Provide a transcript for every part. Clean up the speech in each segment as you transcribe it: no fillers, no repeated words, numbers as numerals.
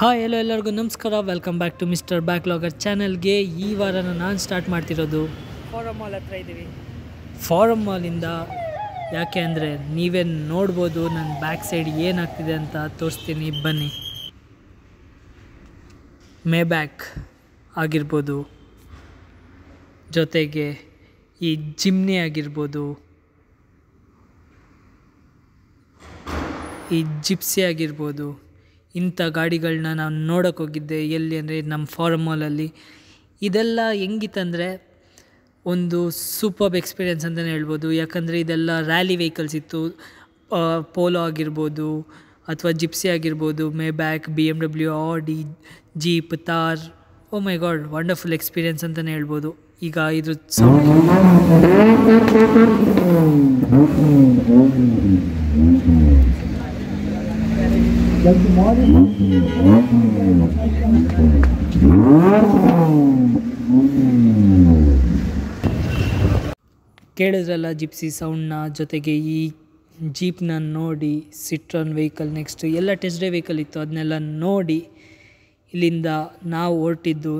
Hi ಎಲ್ಲರಿಗೂ ನಮಸ್ಕಾರ. Welcome back to mister ಬ್ಯಾಕ್ಲಾಗರ್ ಚಾನಲ್ಗೆ. ಈ ವಾರನ ನಾನು ಸ್ಟಾರ್ಟ್ ಮಾಡ್ತಿರೋದು ಫಾರಮ್ ಮಾಲ್ ಹತ್ರ ಇದ್ದೀವಿ. ಫಾರಮ್ ಮಾಲಿಂದ ಯಾಕೆ ಅಂದರೆ ನೀವೇ ನೋಡ್ಬೋದು ನನ್ನ ಬ್ಯಾಕ್ ಸೈಡ್ ಏನಾಗ್ತಿದೆ ಅಂತ ತೋರಿಸ್ತೀನಿ ಬನ್ನಿ. ಮೇ ಬ್ಯಾಕ್ ಆಗಿರ್ಬೋದು, ಜೊತೆಗೆ ಈ ಜಿಮ್ನಿ ಆಗಿರ್ಬೋದು, ಈ ಜಿಪ್ಸಿ ಆಗಿರ್ಬೋದು, ಇಂಥ ಗಾಡಿಗಳನ್ನ ನಾನು ನೋಡೋಕೆ ಹೋಗಿದ್ದೆ. ಎಲ್ಲಿ ಅಂದರೆ ನಮ್ಮ ಫಾರಮ್ ಮಾಲಲ್ಲಿ. ಇದೆಲ್ಲ ಹೆಂಗಿತ್ತಂದರೆ ಒಂದು ಸೂಪರ್ಬ್ ಎಕ್ಸ್ಪೀರಿಯೆನ್ಸ್ ಅಂತಲೇ ಹೇಳ್ಬೋದು. ಯಾಕಂದರೆ ಇದೆಲ್ಲ ರ್ಯಾಲಿ ವೆಹಿಕಲ್ಸ್ ಇತ್ತು. ಪೋಲೋ ಆಗಿರ್ಬೋದು ಅಥವಾ ಜಿಪ್ಸಿ ಆಗಿರ್ಬೋದು, ಮೇ ಬ್ಯಾಕ್, BMW, ಆಡಿ, ಜೀಪ್, ತಾರ್. ಓ ಮೈ ಗಾಡ್, ವಂಡರ್ಫುಲ್ ಎಕ್ಸ್ಪೀರಿಯೆನ್ಸ್ ಅಂತಲೇ ಹೇಳ್ಬೋದು. ಈಗ ಇದ್ರ ಸೌಂಡ್ ಕೇಳಿದ್ರಲ್ಲ ಜಿಪ್ಸಿ ಸೌಂಡ್ನ. ಜೊತೆಗೆ ಈ ಜೀಪ್ನ ನೋಡಿ, ಸಿಟ್ರಾನ್ ವೆಹಿಕಲ್, ನೆಕ್ಸ್ಟ್ ಎಲ್ಲ ಟೆಸ್ಟ್ ಡ್ರೈವ್ ವೆಹಿಕಲ್ ಇತ್ತು, ಅದನ್ನೆಲ್ಲ ನೋಡಿ ಇಲ್ಲಿಂದ ನಾವು ಹೊರಟಿದ್ದು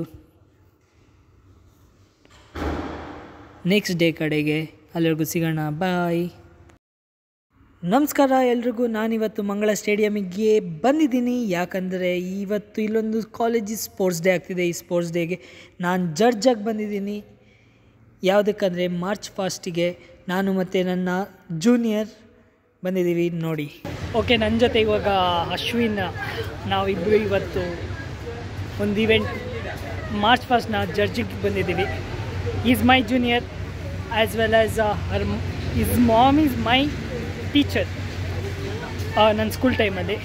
ನೆಕ್ಸ್ಟ್ ಡೇ ಕಡೆಗೆ. ಅಲ್ಲಿವರೆಗೂ ಸಿಗೋಣ, ಬಾಯ್. ನಮಸ್ಕಾರ ಎಲ್ರಿಗೂ. ನಾನಿವತ್ತು ಮಂಗಳ ಸ್ಟೇಡಿಯಮಿಗೆ ಬಂದಿದ್ದೀನಿ. ಯಾಕಂದರೆ ಇವತ್ತು ಇಲ್ಲೊಂದು ಕಾಲೇಜಿ ಸ್ಪೋರ್ಟ್ಸ್ ಡೇ ಆಗ್ತಿದೆ. ಈ ಸ್ಪೋರ್ಟ್ಸ್ ಡೇಗೆ ನಾನು ಜಡ್ಜಾಗಿ ಬಂದಿದ್ದೀನಿ. ಯಾವುದಕ್ಕಂದರೆ ಮಾರ್ಚ್ ಫಾಸ್ಟಿಗೆ ನಾನು ಮತ್ತು ನನ್ನ ಜೂನಿಯರ್ ಬಂದಿದ್ದೀವಿ ನೋಡಿ. ಓಕೆ, ನನ್ನ ಜೊತೆ ಇವಾಗ ಅಶ್ವಿನ್, ನಾವಿಬ್ಬರು ಇವತ್ತು ಒಂದು ಇವೆಂಟ್ ಮಾರ್ಚ್ ಫಾಸ್ಟ್ನ ಜಡ್ಜಿಗೆ ಬಂದಿದ್ದೀವಿ. Is my junior as well as his mom is my teacher ನನ್ನ ಸ್ಕೂಲ್ ಟೈಮಲ್ಲಿ.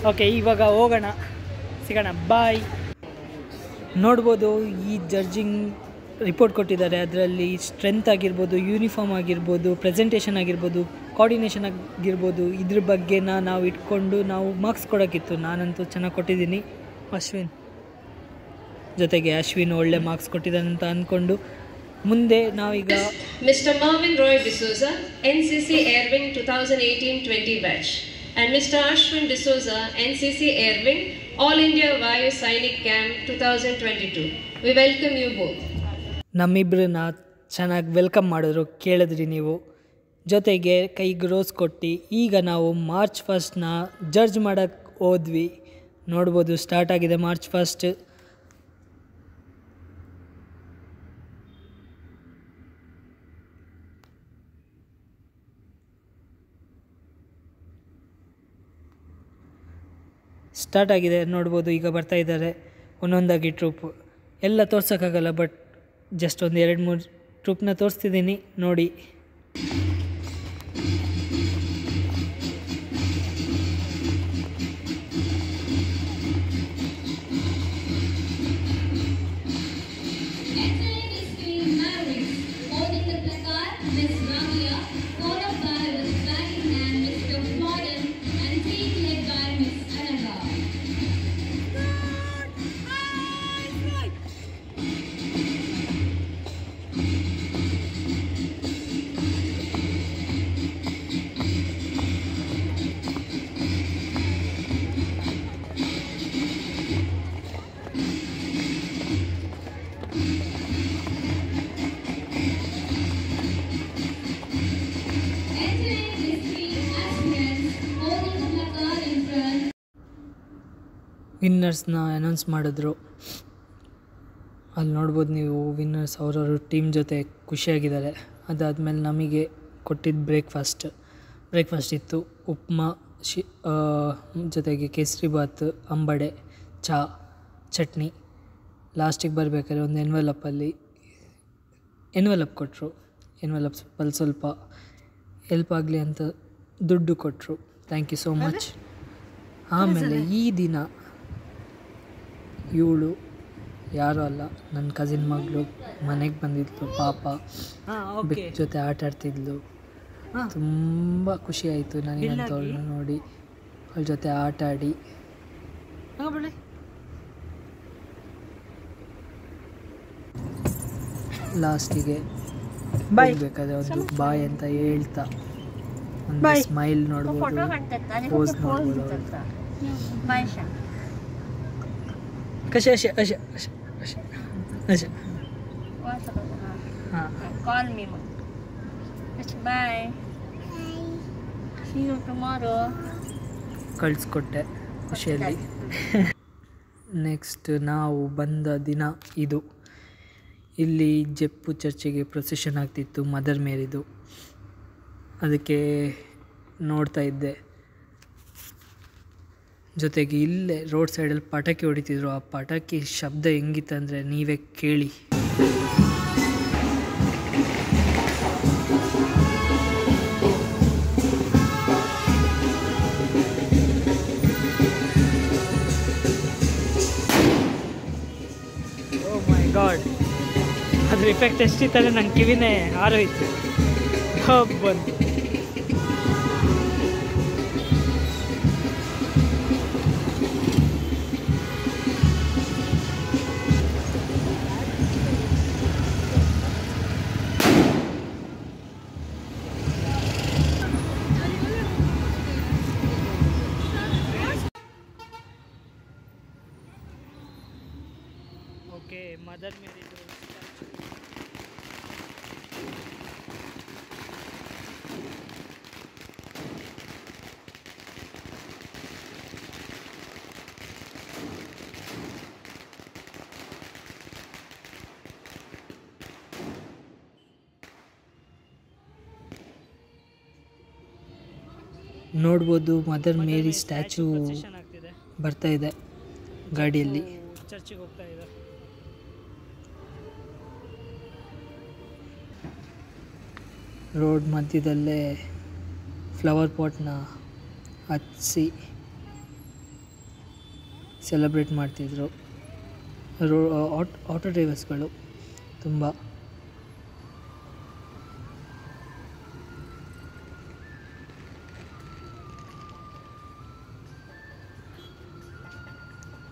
ಓಕೆ, ಇವಾಗ ಹೋಗೋಣ, ಸಿಗೋಣ, ಬಾಯ್. ನೋಡ್ಬೋದು ಈ ಜಡ್ಜಿಂಗ್ ರಿಪೋರ್ಟ್ ಕೊಟ್ಟಿದ್ದಾರೆ. ಅದರಲ್ಲಿ ಸ್ಟ್ರೆಂತ್ ಆಗಿರ್ಬೋದು, ಯೂನಿಫಾರ್ಮ್ ಆಗಿರ್ಬೋದು, ಪ್ರೆಸೆಂಟೇಷನ್ ಆಗಿರ್ಬೋದು, ಕೋಆರ್ಡಿನೇಷನ್ ಆಗಿರ್ಬೋದು, ಇದ್ರ ಬಗ್ಗೆನ ನಾವು ಇಟ್ಕೊಂಡು ನಾವು ಮಾರ್ಕ್ಸ್ ಕೊಡೋಕ್ಕಿತ್ತು. ನಾನಂತೂ ಚೆನ್ನಾಗಿ ಕೊಟ್ಟಿದ್ದೀನಿ. ಜೊತೆಗೆ ಅಶ್ವಿನ್ ಒಳ್ಳೆ ಮಾರ್ಕ್ಸ್ ಕೊಟ್ಟಿದ್ದಾನೆ ಅಂತ ಅಂದ್ಕೊಂಡು ಮುಂದೆ ನಾವೀಗ Mr. Marvin Roy D'Souza, NCC Air Wing 2018-20 batch, and Mr. Ashwin D'Souza, NCC Air Wing All India Vayu Sainik Camp 2022. We welcome you both. ನಮ್ಮಿಬ್ಬರನ್ನ ಚೆನ್ನಾಗಿ ವೆಲ್ಕಮ್ ಮಾಡಿದ್ರು, ಕೇಳಿದ್ರಿ ನೀವು. ಜೊತೆಗೆ ಕೈಗೆ ರೋಸ್ ಕೊಟ್ಟು ಈಗ ನಾವು ಮಾರ್ಚ್ ಫಸ್ಟ್ನ ಜಡ್ಜ್ ಮಾಡೋಕ್ಕೆ ಹೋದ್ವಿ. ನೋಡ್ಬೋದು ಸ್ಟಾರ್ಟ್ ಆಗಿದೆ ಮಾರ್ಚ್ ಫಸ್ಟ್. ಸ್ಟಾರ್ಟ್ ಆಗಿದೆ ನೋಡ್ಬೋದು. ಈಗ ಬರ್ತಾ ಇದ್ದಾರೆ ಒಂದೊಂದಾಗಿ ಟ್ರೂಪ್. ಎಲ್ಲ ತೋರ್ಸೋಕ್ಕಾಗಲ್ಲ, ಬಟ್ ಜಸ್ಟ್ ಒಂದು 2-3 ಟ್ರೂಪ್ನ ತೋರಿಸ್ತಿದ್ದೀನಿ ನೋಡಿ. ವಿನ್ನರ್ಸ್ನ ಅನೌನ್ಸ್ ಮಾಡಿದ್ರು. ಅಲ್ಲಿ ನೋಡ್ಬೋದು ನೀವು, ವಿನ್ನರ್ಸ್ ಅವರವರು ಟೀಮ್ ಜೊತೆ ಖುಷಿಯಾಗಿದ್ದಾರೆ. ಅದಾದಮೇಲೆ ನಮಗೆ ಕೊಟ್ಟಿದ್ದು ಬ್ರೇಕ್ಫಾಸ್ಟ್ ಇತ್ತು. ಉಪ್ಮಾ, ಜೊತೆಗೆ ಕೇಸರಿ ಬಾತ್, ಅಂಬಡೆ, ಚಹಾ, ಚಟ್ನಿ. ಲಾಸ್ಟಿಗೆ ಬರಬೇಕಾದ್ರೆ ಒಂದು ಎನ್ವೆಲಪ್ ಕೊಟ್ಟರು. ಎನ್ವೆಲಪ್ಸಲ್ಲಿ ಸ್ವಲ್ಪ ಹೆಲ್ಪ್ ಆಗಲಿ ಅಂತ ದುಡ್ಡು ಕೊಟ್ಟರು. Thank you so much. ಆಮೇಲೆ ಈ ದಿನ ಇವಳು ಯಾರೂ ಅಲ್ಲ, ನನ್ನ ಕಸಿನ್ ಮಗಳು ಮನೆಗೆ ಬಂದಿದ್ಲು. ಪಾಪ ಬೆಕ್ ಜೊತೆ ಆಟ ಆಡ್ತಿದ್ಲು. ತುಂಬ ಖುಷಿ ಆಯಿತು ನನಗಂತ ಅವಳನ್ನ ನೋಡಿ, ಅವಳ ಜೊತೆ ಆಟ ಆಡಿ. ಲಾಸ್ಟಿಗೆ ಬೇಕಾದ್ರೆ ಒಂದು ಬಾಯ್ ಅಂತ ಹೇಳ್ತಾ ಒಂದು ಸ್ಮೈಲ್ ನೋಡ್ಬೋದು, ಪೋಸ್ ನೋಡ್ಬೋದು. कशा अशा अशा अशा अशा अशा हां Call me. Bye. See you tomorrow. ಕಳಿಸ್ಕೊಟ್ಟೆ ಖುಷಿಯಲ್ಲಿ. ನೆಕ್ಸ್ಟ್ ನಾವು ಬಂದ ದಿನ ಇದು. ಇಲ್ಲಿ ಜೆಪ್ಪು ಚರ್ಚಿಗೆ ಪ್ರೊಸೆಷನ್ ಆಗ್ತಿತ್ತು ಮದರ್ ಮೇರಿದು. ಅದಕ್ಕೆ ನೋಡ್ತಾ ಇದ್ದೆ. ಜೊತೆಗೆ ಇಲ್ಲೇ ರೋಡ್ ಸೈಡಲ್ಲಿ ಪಟಾಕಿ ಹೊಡಿತಿದ್ರು. ಆ ಪಟಾಕಿ ಶಬ್ದ ಹೆಂಗಿತ್ತಂದರೆ ನೀವೇ ಕೇಳಿ. ಓ ಮೈ ಗಾಡ್, ಅದ್ರ ಇಫೆಕ್ಟ್ ಎಷ್ಟಿತ್ತಂದರೆ ನನ್ನ ಕಿವಿನೇ ಹಾರೋಯ್ತು. ಬಂತು. ಓಕೆ, ಮದರ್ ಮೇರಿ ನೋಡ್ಬೋದು. ಮದರ್ ಮೇರಿ ಸ್ಟ್ಯಾಚು ಬರ್ತಾ ಇದೆ ಗಾಡಿಯಲ್ಲಿ. ಚರ್ಚಿಗೆ ಹೋಗ್ತಾ ಇದೆ. ರೋಡ್ ಮಧ್ಯದಲ್ಲೇ ಫ್ಲವರ್ ಪಾಟ್ನ ಹಚ್ಚಿ ಸೆಲೆಬ್ರೇಟ್ ಮಾಡ್ತಿದ್ರು ಆಟೋ ಡ್ರೈವರ್ಸ್ಗಳು ತುಂಬ.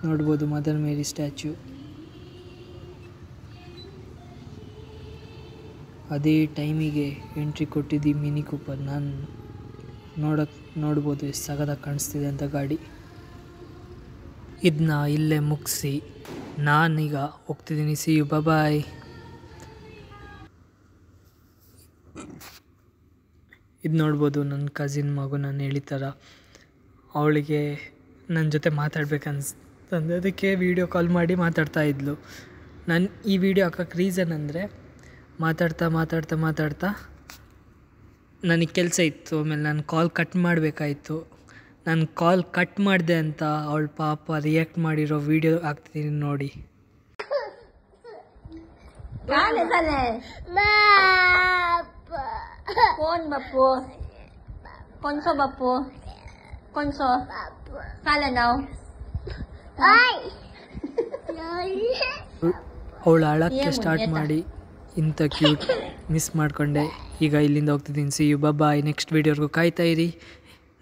ನೋಡ್ಬೋದು ಮದರ್ ಮೇರಿ ಸ್ಟ್ಯಾಚ್ಯೂ. ಅದೇ ಟೈಮಿಗೆ ಎಂಟ್ರಿ ಕೊಟ್ಟಿದ್ದು ಮಿನಿ ಕೂಪರ್. ನಾನು ನೋಡ್ಬೋದು ಎಷ್ಟು ಸಗದಾಗಿ ಕಾಣಿಸ್ತಿದೆ ಅಂತ ಗಾಡಿ. ಇದನ್ನ ಇಲ್ಲೇ ಮುಗಿಸಿ ನಾನೀಗ ಹೋಗ್ತಿದ್ದೀನಿ. ಸಿ ಯು, ಬಾಯ್. ಇದು ನೋಡ್ಬೋದು ನನ್ನ ಕಸಿನ್ ಮಗು. ನಾನು ಹೇಳಿದ ಅವಳಿಗೆ ನನ್ನ ಜೊತೆ ಮಾತಾಡ್ಬೇಕನ್ಸ್ತಂದು ಅದಕ್ಕೆ ವೀಡಿಯೋ ಕಾಲ್ ಮಾಡಿ ಮಾತಾಡ್ತಾ ಇದ್ಲು. ನಾನು ಈ ವಿಡಿಯೋ ಹಾಕೋಕ್ಕೆ ರೀಸನ್ ಅಂದರೆ ಮಾತಾಡ್ತಾ ನನಗೆ ಕೆಲಸ ಇತ್ತು. ಆಮೇಲೆ ನಾನು ಕಾಲ್ ಕಟ್ ಮಾಡಬೇಕಾಯಿತು. ನಾನು ಕಾಲ್ ಕಟ್ ಮಾಡಿದೆ ಅಂತ ಅವಳು ಪಾಪ ರಿಯಾಕ್ಟ್ ಮಾಡಿರೋ ವಿಡಿಯೋ ಹಾಕ್ತಿದ್ದೀನಿ ನೋಡಿ. Con bapu. Konso bapu. Konso. Kala now. ಅವಳು ಅಳಕ್ಕೆ ಸ್ಟಾರ್ಟ್ ಮಾಡಿ ಇಂಥ ಕ್ಯೂಟ್ ಮಿಸ್ ಮಾಡಿಕೊಂಡೆ. ಈಗ ಇಲ್ಲಿಂದ ಹೋಗ್ತಿದ್ದೀನಿ. See you, bye. ನೆಕ್ಸ್ಟ್ ವೀಡಿಯೋರ್ಗೂ ಕಾಯ್ತಾ ಇರಿ.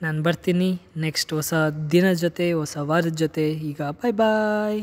ನಾನು ಬರ್ತೀನಿ ನೆಕ್ಸ್ಟ್ ಹೊಸ ದಿನದ ಜೊತೆ, ಹೊಸ ವಾರದ ಜೊತೆ. ಈಗ ಬಾಯ್.